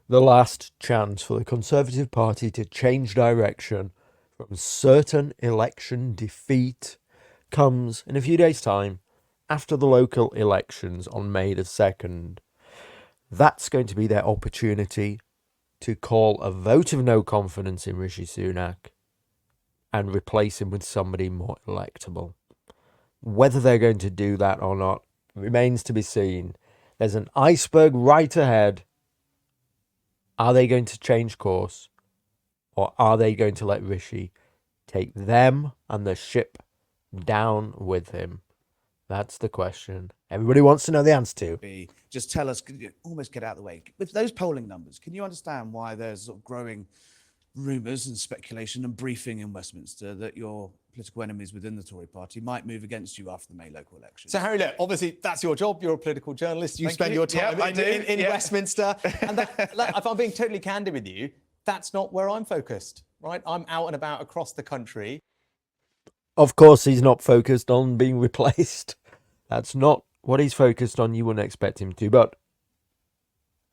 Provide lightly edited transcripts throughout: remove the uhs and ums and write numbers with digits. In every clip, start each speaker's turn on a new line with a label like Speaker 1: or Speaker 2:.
Speaker 1: The last chance for the Conservative Party to change direction from certain election defeat comes in a few days' time after the local elections on May the 2nd. That's going to be their opportunity to call a vote of no confidence in Rishi Sunak and replace him with somebody more electable. Whether they're going to do that or not remains to be seen. There's an iceberg right ahead. Are they going to change course, or are they going to let Rishi take them and the ship down with him? That's the question everybody wants to know the answer to.
Speaker 2: Just tell us, almost get out of the way. With those polling numbers, can you understand why there's sort of growing rumours and speculation and briefing in Westminster that your political enemies within the Tory party might move against you after the May local election?
Speaker 3: So, Harry, look, obviously, that's your job. You're a political journalist. You spend your time in Westminster. And if I'm being totally candid with you, that's not where I'm focused, right? I'm out and about across the country.
Speaker 1: Of course, he's not focused on being replaced. That's not what he's focused on. You wouldn't expect him to, but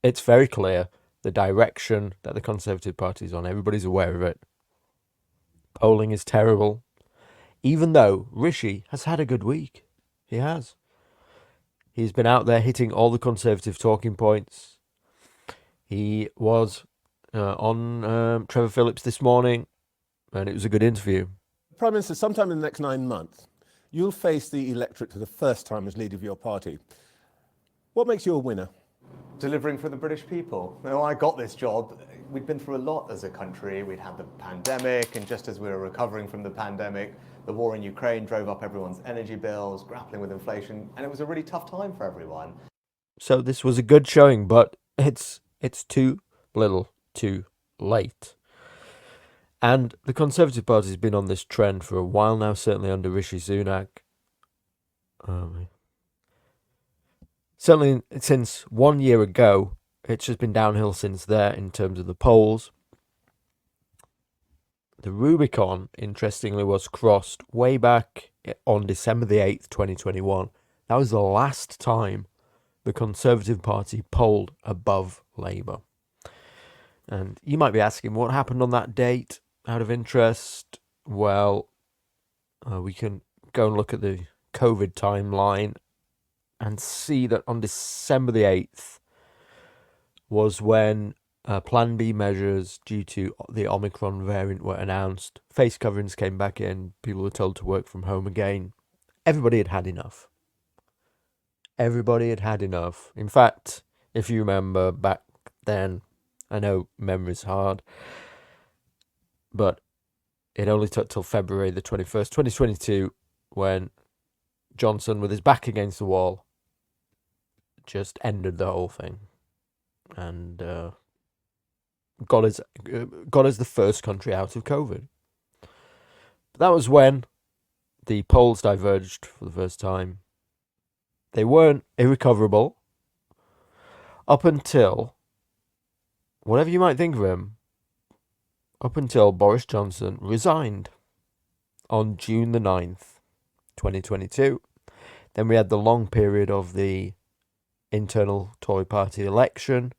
Speaker 1: it's very clear the direction that the Conservative Party is on. Everybody's aware of it. Polling is terrible, even though Rishi has had a good week. He has. He's been out there hitting all the Conservative talking points. He was on Trevor Phillips this morning, and it was a good interview.
Speaker 4: Prime Minister, sometime in the next 9 months, you'll face the electorate for the first time as leader of your party. What makes you a winner?
Speaker 3: Delivering for the British people. You know, I got this job. We'd been through a lot as a country. We'd had the pandemic, and just as we were recovering from the pandemic, the war in Ukraine drove up everyone's energy bills, grappling with inflation, and it was a really tough time for everyone.
Speaker 1: So this was a good showing, but it's too little, too late. And the Conservative Party has been on this trend for a while now, certainly under Rishi Sunak. Certainly since 1 year ago, it's just been downhill since there in terms of the polls. The Rubicon, interestingly, was crossed way back on December the 8th, 2021. That was the last time the Conservative Party polled above Labour. And you might be asking, what happened on that date? Out of interest, well, we can go and look at the COVID timeline and see that on December the 8th was when Plan B measures due to the Omicron variant were announced. Face coverings came back in. People were told to work from home again. Everybody had had enough. Everybody had had enough. In fact, if you remember back then, I know memory's hard, but it only took till February the 21st, 2022, when Johnson, with his back against the wall, just ended the whole thing and got us the first country out of COVID. But that was when the polls diverged for the first time. They weren't irrecoverable up until, whatever you might think of him, up until Boris Johnson resigned on June the 9th, 2022. Then we had the long period of the internal Tory party election,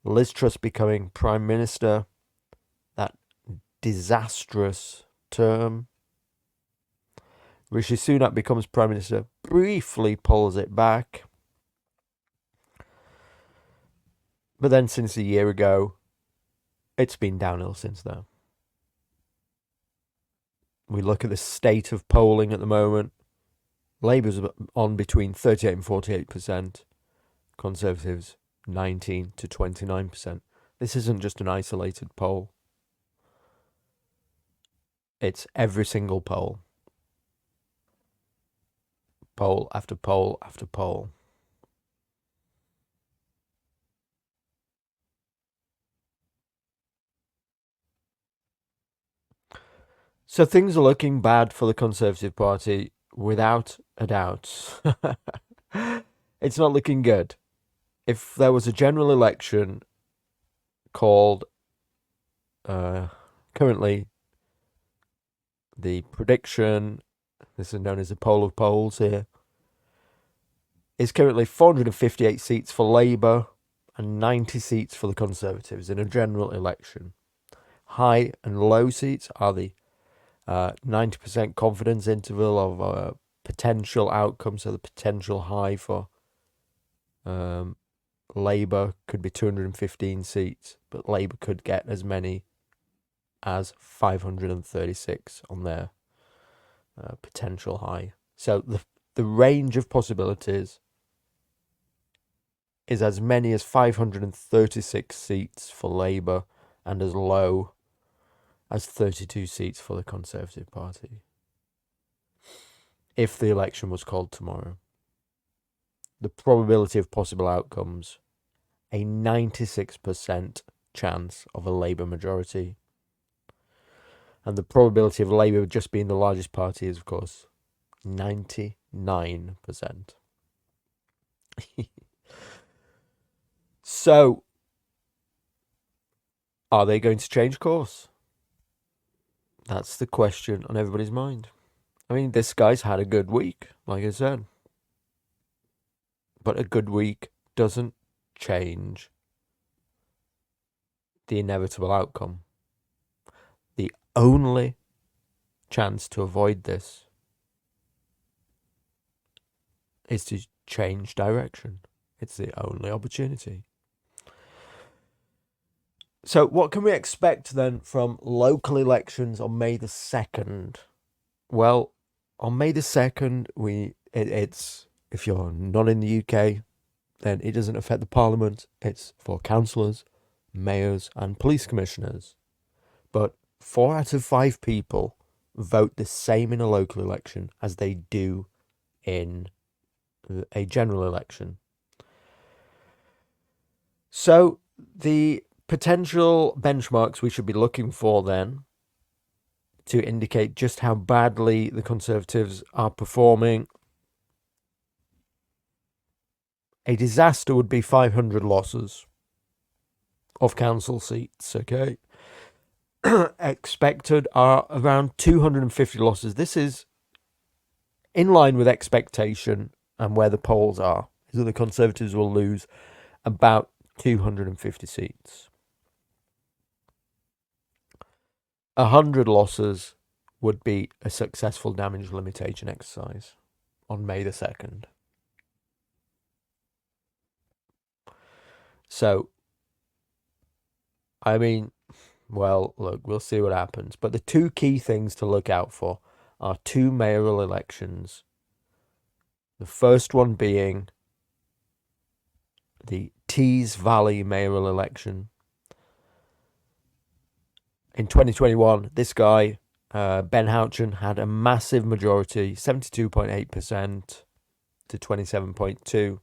Speaker 1: Liz Truss becoming Prime Minister, that disastrous term. Rishi Sunak becomes Prime Minister, briefly pulls it back. But then since a year ago, it's been downhill since then. We look at the state of polling at the moment. Labour's on between 38 and 48%. Conservatives, 19 to 29%. This isn't just an isolated poll. It's every single poll. Poll after poll after poll. So things are looking bad for the Conservative Party, without a doubt. It's not looking good. If there was a general election called, currently, the prediction, this is known as the poll of polls here, is currently 458 seats for Labour and 90 seats for the Conservatives in a general election. High and low seats are the 90% confidence interval of a potential outcome. So the potential high for Labour could be 215 seats, but Labour could get as many as 536 on their potential high. So the range of possibilities is as many as 536 seats for Labour and as low as 32 seats for the Conservative Party. If the election was called tomorrow. The probability of possible outcomes, a 96% chance of a Labour majority. And the probability of Labour just being the largest party is, of course, 99%. So, are they going to change course? That's the question on everybody's mind. I mean, this guy's had a good week, like I said. But a good week doesn't change the inevitable outcome. The only chance to avoid this is to change direction. It's the only opportunity. So what can we expect then from local elections on May the 2nd? Well, on May the 2nd, it's if you're not in the UK, then it doesn't affect the Parliament. It's for councillors, mayors and police commissioners. But 4 out of 5 people vote the same in a local election as they do in a general election. So the potential benchmarks we should be looking for then to indicate just how badly the Conservatives are performing. A disaster would be 500 losses of council seats, okay? Expected are around 250 losses. This is in line with expectation and where the polls are, is that the Conservatives will lose about 250 seats. 100 losses would be a successful damage limitation exercise on May the 2nd. So, I mean, well, look, we'll see what happens. But the 2 key things to look out for are 2 mayoral elections. The first one being the Tees Valley mayoral election. In 2021, this guy, Ben Houchen, had a massive majority, 72.8% to 27.2%.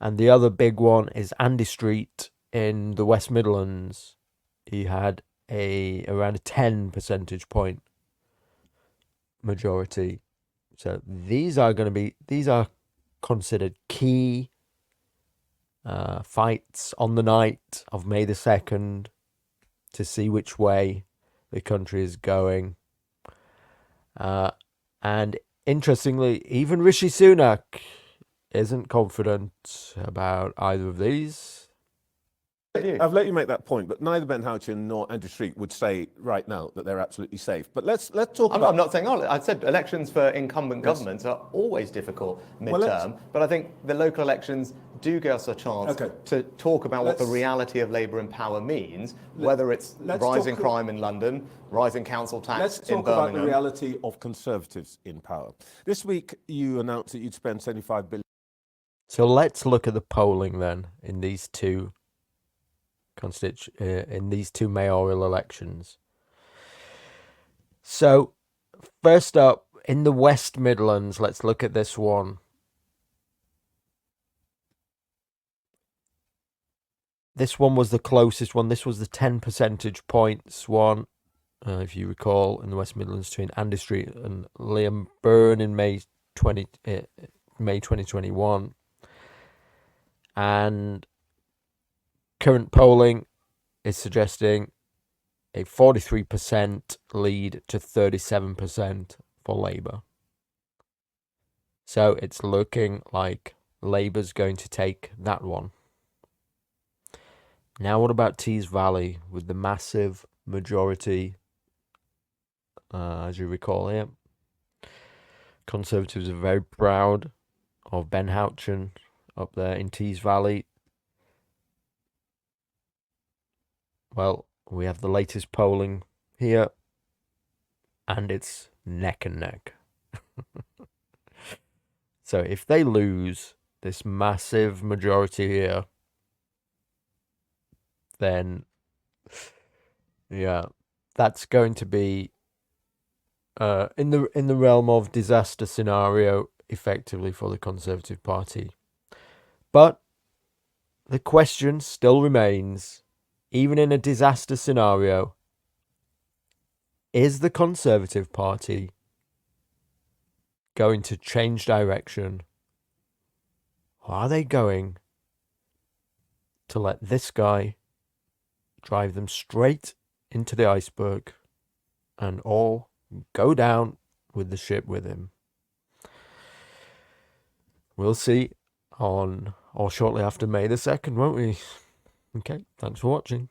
Speaker 1: And the other big one is Andy Street in the West Midlands. He had around a 10 percentage point majority. So these are considered key fights on the night of May the 2nd to see which way the country is going. And interestingly, even Rishi Sunak isn't confident about either of these.
Speaker 4: I've let you make that point, but neither Ben Houchen nor Andrew Street would say right now that they're absolutely safe. But let's talk about...
Speaker 3: I'm not saying, I said elections for incumbent governments are always difficult midterm, but I think the local elections do give us a chance to talk about what the reality of Labour in power means, whether it's rising crime in London, rising council tax in Birmingham.
Speaker 4: Let's talk about the reality of Conservatives in power. This week you announced that you'd spend £75 billion.
Speaker 1: So let's look at the polling then in these two mayoral elections. So first up, in the West Midlands, let's look at this one. This one was the closest one. This was the 10 percentage points one, if you recall, in the West Midlands between Andy Street and Liam Byrne in May 2021. And current polling is suggesting a 43% lead to 37% for Labour. So it's looking like Labour's going to take that one. Now, what about Tees Valley with the massive majority, as you recall here? Conservatives are very proud of Ben Houchen up there in Tees Valley. Well, we have the latest polling here, and it's neck and neck. So if they lose this massive majority here, then yeah, that's going to be in the realm of disaster scenario, effectively, for the Conservative Party. But the question still remains, even in a disaster scenario, is the Conservative Party going to change direction? Or are they going to let this guy drive them straight into the iceberg and all go down with the ship with him? We'll see on or shortly after May the 2nd, won't we? Okay, thanks for watching.